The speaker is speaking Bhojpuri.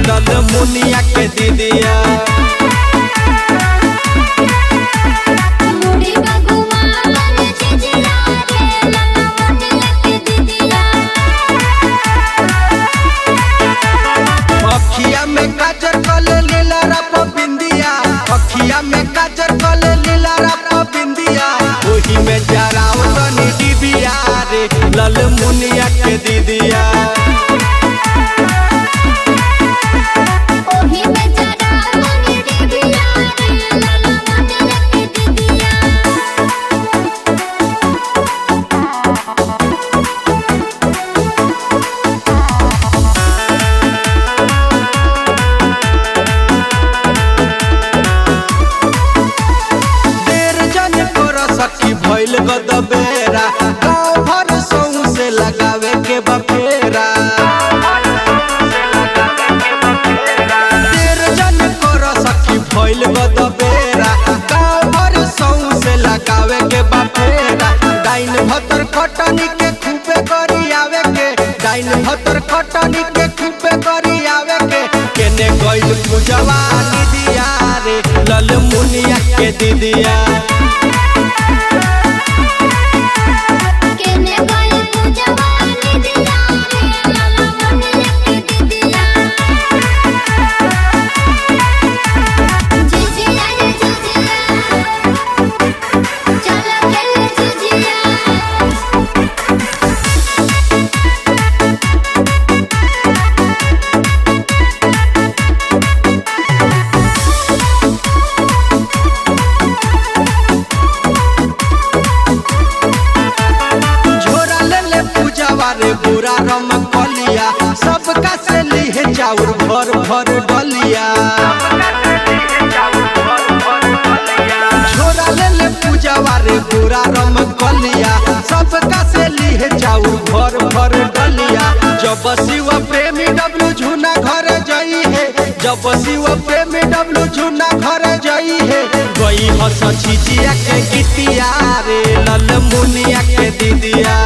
लल मुनिया के दीदिया। अखिया में काजर कले लीला रप बिंदिया, अखिया में काजर कले लीला रप बिंदिया। ओही में जराव तनी डिबिया रे लल मुनिया के दीदिया। भइल गदबेरा गाँव भर सौं से लगावे के बफेरा। देर जन कर सखी भइल गदबेरा गाँव भर सौं से लगावे के बफेरा। डाइन भतर खटनी के खूबे करी आवे के, डाइन भतर खटनी के खूबे करी आवे के। केने गइल पूजवा दीदिया रे लल मुनिया के दीदिया। रे बुरा रम कलिया सबका से लीहे चाउर भर भर डलिया। छोरा ले ले पूजावा रे बुरा रम कलिया सबका से लीहे चाउर भर भर डलिया। जब शिव प्रेमी डब्लू झुना घर जई है, जब शिव प्रेमी डब्लू झुना घर जई है। गई हस छिचिया के गीतिया रे लल मुनिया के दीदिया।